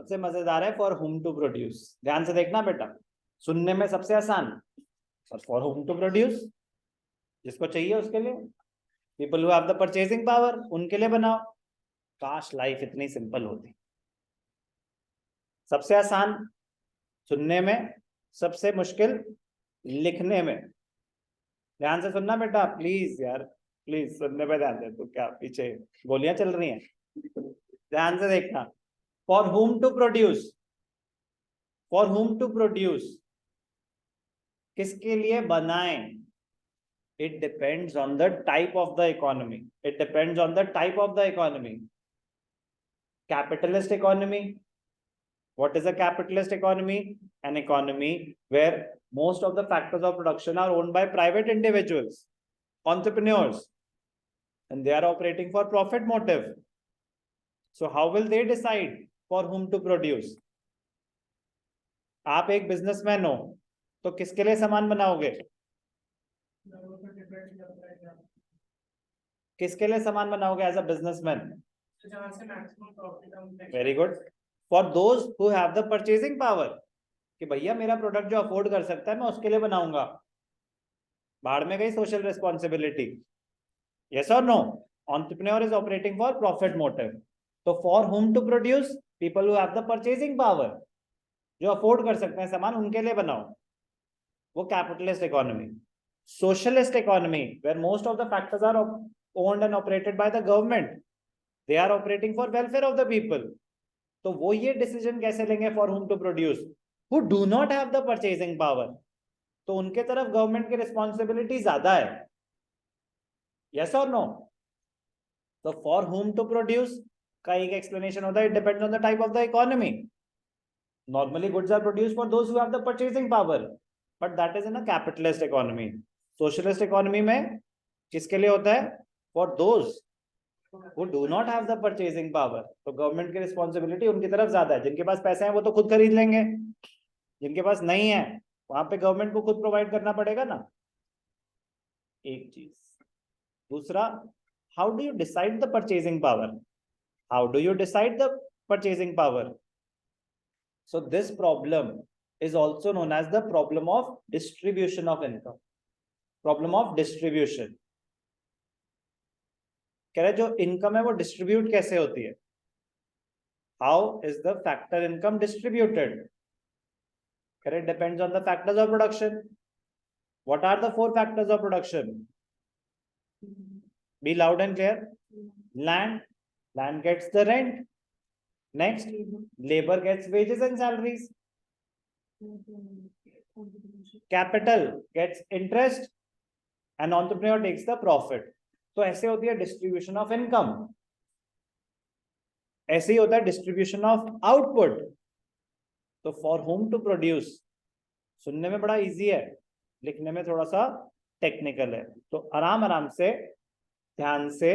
सबसे मजेदार है फॉर हुम टू प्रोड्यूस। ध्यान से देखना बेटा, सुनने में सबसे आसान, और फॉर हुम टू प्रोड्यूस जिसको चाहिए उसके लिए, people who have the purchasing power उनके लिए बनाओ। काश लाइफ इतनी सिंपल होती। सबसे आसान सुनने में, सबसे मुश्किल लिखने में। ध्यान से सुनना बेटा प्लीज यार, प्लीज सुनने पे ध्यान दे। तो क्या पीछे गोलियां चल रही हैं? ध्यान से देखना। For whom to produce, for whom to produce, किसके लिए बनाएं? It depends on the type of the economy, it depends on the type of the economy. Capitalist economy, what is a capitalist economy? An economy where most of the factors of production are owned by private individuals, entrepreneurs, and they are operating for profit motive. So how will they decide for whom to produce? आप एक businessman हो तो किसके लिए सामान बनाओगे? किसके लिए सामान बनाओगे as a businessman? Very good. For those who have the purchasing power, कि भैया मेरा प्रोडक्ट जो अफोर्ड कर सकता है मैं उसके लिए बनाऊंगा। बाहर में गई सोशल रिस्पॉन्सिबिलिटी। यस और no? Entrepreneur is operating for profit motive. तो for whom to produce, people who have the purchasing power, जो अफोर्ड कर सकते हैं सामान उनके लिए बनाओ। वो capitalist economy. Socialist economy where most of the factors are owned and operated by the government, they are operating for welfare of the people. तो वो ये डिसीजन कैसे लेंगे for whom to produce? Who do not have the purchasing power. तो उनके तरफ government की responsibility ज्यादा है। यस और नो? तो फॉर हुम टू प्रोड्यूस का एक एक्सप्लेनेशन होता है, it depends on the type of the economy. Normally goods are produced for those who have the purchasing power, but that is in a capitalist economy. Socialist economy में किसके लिए होता है? For those who do not have the purchasing power। तो government की responsibility उनकी तरफ ज्यादा है। जिनके पास पैसे हैं वो तो खुद खरीद लेंगे, जिनके पास नहीं है वहां पे गवर्नमेंट को खुद प्रोवाइड करना पड़ेगा ना। एक चीज। दूसरा, how do you decide the purchasing power? How do you decide the purchasing power? So this problem is also known as the problem of distribution of income, problem of distribution। कह रहे जो income है वो distribute कैसे होती है? How is the factor income distributed? कह रहे depends on the factors of production. What are the 4 factors of production? Be loud and clear. Land, land gets the rent. Next, labour gets wages and salaries. Capital gets interest and entrepreneur takes the profit. तो ऐसे होती है distribution of income. ऐसे ही होता है distribution of output. तो for whom to produce सुनने में बड़ा इजी है, लिखने में थोड़ा सा टेक्निकल है। तो आराम आराम से ध्यान से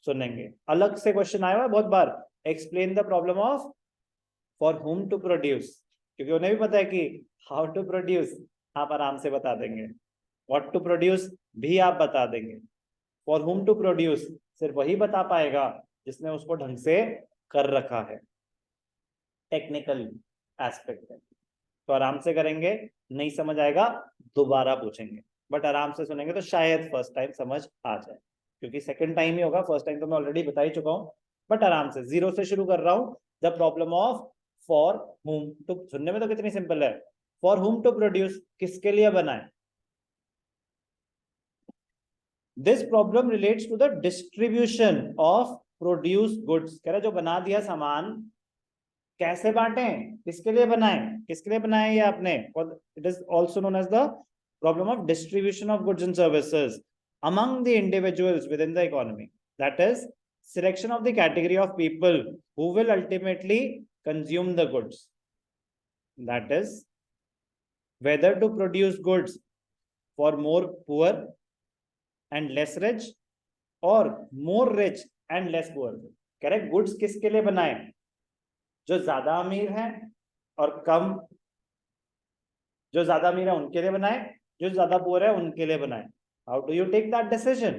सुनेंगे। अलग से क्वेश्चन आया हुआ है बहुत बार, explain the problem of for whom to produce, क्योंकि उन्हें भी पता है कि हाउ टू प्रोड्यूस आप आराम से बता देंगे, व्हाट टू प्रोड्यूस भी आप बता देंगे। फॉर होम टू प्रोड्यूस सिर्फ वही बता पाएगा जिसने उसको ढंग से कर रखा है, टेक्निकल एस्पेक्ट है। तो आराम से करेंगे, नहीं समझ आएगा दोबारा पूछेंगे, बट आराम से सुनेंगे तो शायद फर्स्ट टाइम समझ आ जाए, क्योंकि सेकंड टाइम ही होगा, फर्स्ट टाइम तो मैं ऑलरेडी बता ही चुका हूं। बट आराम से जीरो से शुरू कर रहा हूं। The problem of for whom to, सुनने में तो कितनी सिंपल है। फॉर हुम टू प्रोड्यूस, किसके लिए बनाए? This problem relates to the distribution of produce goods. कह रहे जो बना दिया सामान कैसे बांटे, किसके लिए बनाए, किसके लिए बनाए ये आपने। It is also known as the problem of distribution of goods and services among the individuals within the economy, that is selection of the category of people who will ultimately consume the goods, that is whether to produce goods for more poor and less rich or more rich and less poor। कह रहे goods किसके लिए बनाए? जो ज्यादा अमीर हैं और कम, जो ज्यादा अमीर है उनके लिए बनाए, जो ज्यादा पुअर है उनके लिए बनाए। How do you take that decision?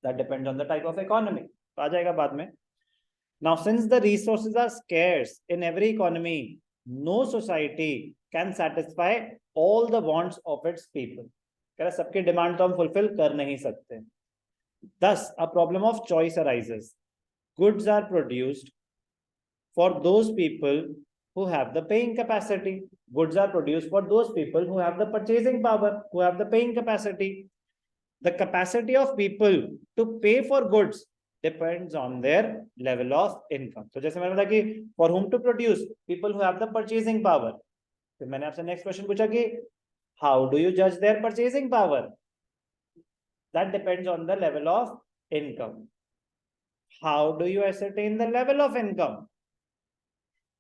That depends on the type of economy. तो आ जाएगा बाद में। Now, since the resources are scarce in every economy, no society can satisfy all the wants of its people. कह रहा सबकी demand तो हम फुलफिल कर नहीं सकते. Thus, a problem of choice arises. Goods are produced for those people who have the paying capacity. Goods are produced for those people who have the purchasing power, who have the paying capacity. The capacity of people to pay for goods depends on their level of income. तो जैसे मैंने बताया कि for whom to produce, people who have the purchasing power. फिर मैंने आपसे next question पूछा कि how do you judge their purchasing power? That depends on the level of income. How do you ascertain the level of income?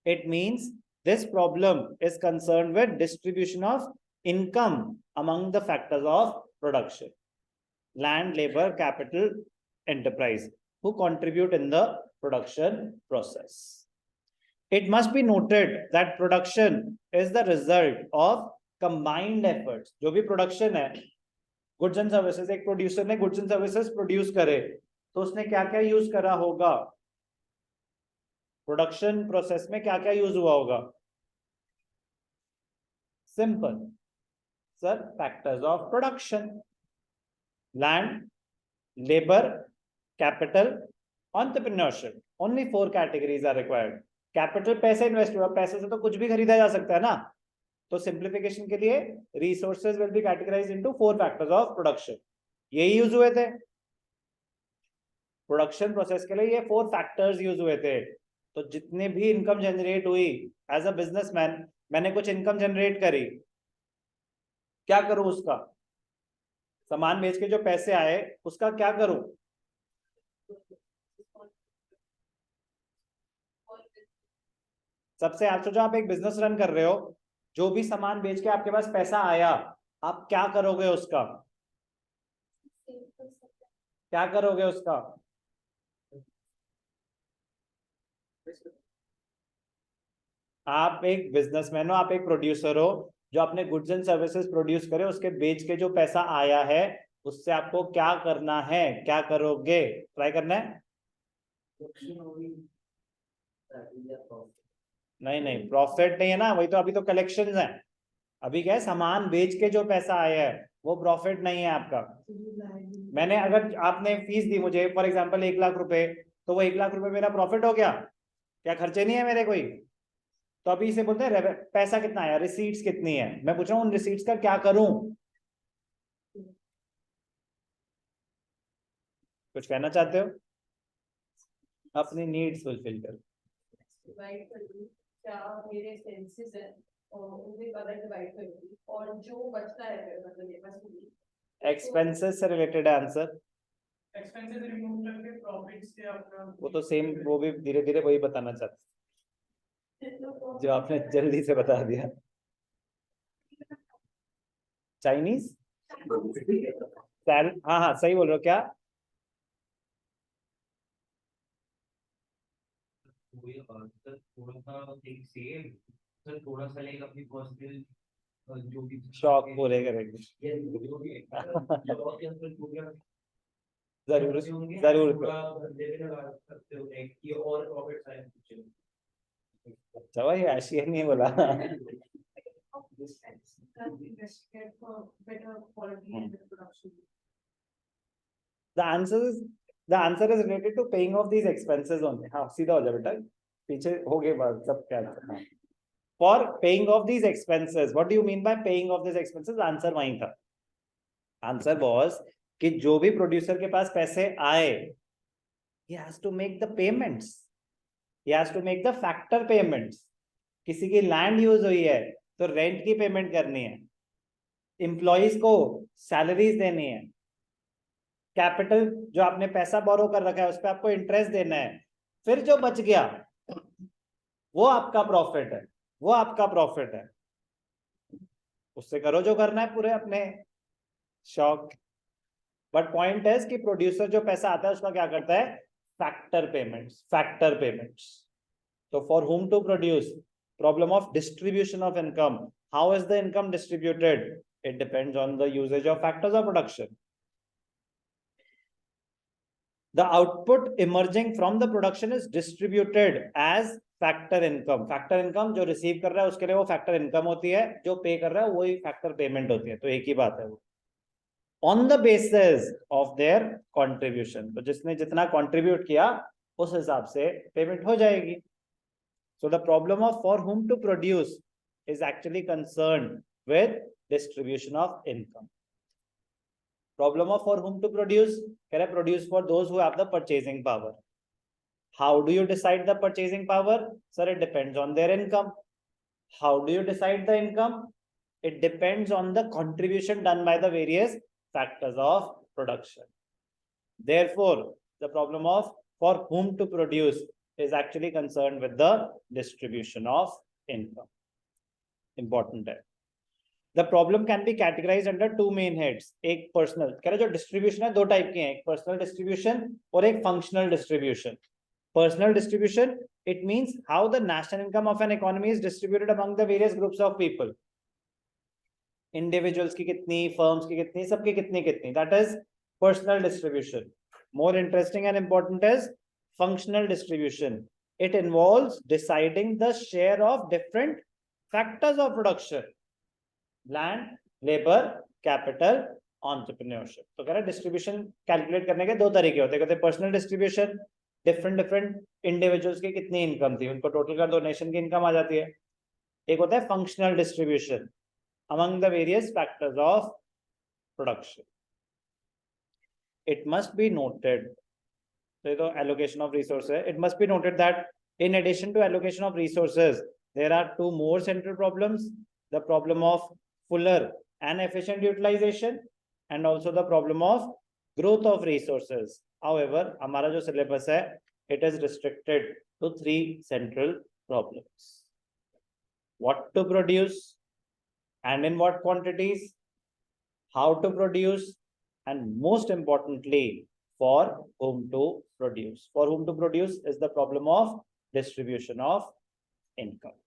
It means this problem is concerned with distribution of income among the factors of production. Land, labor, capital, enterprise, who contribute in the production process. It must be noted that production is the result of combined efforts. जो भी production है, goods and services, एक producer ने goods and services produce करे, तो उसने क्या क्या use करा होगा? Production process में क्या क्या use हुआ होगा? Simple, sir, factors of production. Land, labor, capital, entrepreneurship. Only 4 categories are required. Capital पैसे इन्वेस्ट हुआ, पैसे से तो कुछ भी खरीदा जा सकता है ना. तो सिंप्लीफिकेशन के लिए resources will be categorized into 4 factors of production. यही यूज हुए थे प्रोडक्शन प्रोसेस के लिए, ये 4 फैक्टर्स यूज हुए थे. तो जितने भी इनकम जनरेट हुई एज अ बिजनेसमैन, मैंने कुछ इनकम जनरेट करी, क्या करूं उसका? सामान बेच के जो पैसे आए उसका क्या करूं? सबसे आप सोचो, आप एक बिजनेस रन कर रहे हो, जो भी सामान बेच के आपके पास पैसा आया, आप क्या करोगे उसका? क्या करोगे उसका? आप एक बिजनेसमैन हो, आप एक प्रोड्यूसर हो, जो अपने गुड्स एंड सर्विसेज प्रोड्यूस करे, उसके बेच के जो पैसा आया है उससे आपको क्या करना है? क्या करोगे? ट्राई करना है? नहीं, प्रॉफिट नहीं है ना, वही तो अभी तो कलेक्शंस है. अभी क्या है, सामान बेच के जो पैसा आया है वो प्रॉफिट नहीं है आपका. मैंने, अगर आपने फीस दी मुझे फॉर एग्जांपल 1 लाख रुपए, तो वो 1 लाख रुपए मेरा प्रॉफिट हो गया? क्या खर्चे नहीं है मेरे कोई? तो अभी इसे बोलते हैं पैसा कितना आया, रिसीट्स कितनी है. मैं पूछ रहा हूँ उन रिसीट्स का क्या करूं? कुछ कहना चाहते हो? अपनी नीड्स फुलफिल करो. क्या मेरे सेंसेस है और उन्हें कलर डिवाइड करूंगी, और जो बचता है फिर मतलब मेरे पास एक्सपेंसेस से रिलेटेड है आंसर. एक्सपेंसेस रिमूव करके प्रॉफिट से अपना, वो तो सेम, वो भी धीरे धीरे वही बताना चाहते जो आपने जल्दी से बता दिया. चाइनीज, हाँ हाँ सही बोल रहे हो. क्या थोड़ा सा लेगा अपनी पर्सनल जो भी शौक पूरे करेंगे. जरूर जरूर. अच्छा भाई आशिया नहीं बोला. The answer is related to paying off these expenses only. हाँ सीधा हो जाए बेटा, पीछे हो गए बात सब. क्या for paying off these expenses, what do you mean by paying off these expenses? Answer वहीं था. आंसर was कि जो भी प्रोड्यूसर के पास पैसे आए, he has to make the payments, he has to make the factor payments. किसी की लैंड यूज हुई है तो रेंट की पेमेंट करनी है, एम्प्लॉइज को सैलरीज देनी है, कैपिटल जो आपने पैसा बोरो कर रखा है उस पर आपको इंटरेस्ट देना है, फिर जो बच गया वो आपका प्रॉफिट है, वो आपका प्रॉफिट है. उससे करो जो करना है पूरे अपने शौक. बट पॉइंट है कि प्रोड्यूसर जो पैसा आता है उसका क्या करता है? Factor payments, factor payments. तो for whom to produce, problem of distribution of income. How is the income distributed? It depends on the usage of factors of production. The output emerging from the production is distributed as factor income. Factor income जो receive कर रहा है उसके लिए वो factor income होती है, जो pay कर रहा है वही factor payment होती है, तो एक ही बात है वो. On the basis of their contribution, तो जिसने जितना contribute किया उस हिसाब से payment हो जाएगी. So the problem of for whom to produce is actually concerned with distribution of income. Problem of for whom to produce, can I produce for those who have the purchasing power. How do you decide the purchasing power? Sir, it depends on their income. How do you decide the income? It depends on the contribution done by the various factors of production. Therefore, the problem of for whom to produce is actually concerned with the distribution of income. Important है. The problem can be categorized under two main heads. एक personal, कह रहे जो distribution है दो type के हैं, एक personal distribution और एक functional distribution. Personal distribution, it means how the national income of an economy is distributed among the various groups of people. Individuals की कितनी, firms की कितनी, सबकी कितनी कितनी. That is personal distribution. More interesting and important is functional distribution. It involves deciding the share of different factors of production. Land, labor, capital, entrepreneurship. तो कह रहा है डिस्ट्रीब्यूशन कैलकुलेट करने के दो तरीके होते हैं. कहते हैं पर्सनल डिस्ट्रीब्यूशन, डिफरेंट इंडिविजुअल्स की कितनी इनकम थी उनको टोटल कर दो, नेशन की इनकम आ जाती है. एक होता है functional distribution among the various factors of production. It must be noted, तो allocation of resources, it must be noted that in addition to allocation of resources, there are two more central problems: the problem of fuller and efficient utilization, and also the problem of growth of resources. However, हमारा जो syllabus है, it is restricted to three central problems: what to produce, and in what quantities, how to produce, and most importantly, for whom to produce. For whom to produce is the problem of distribution of income.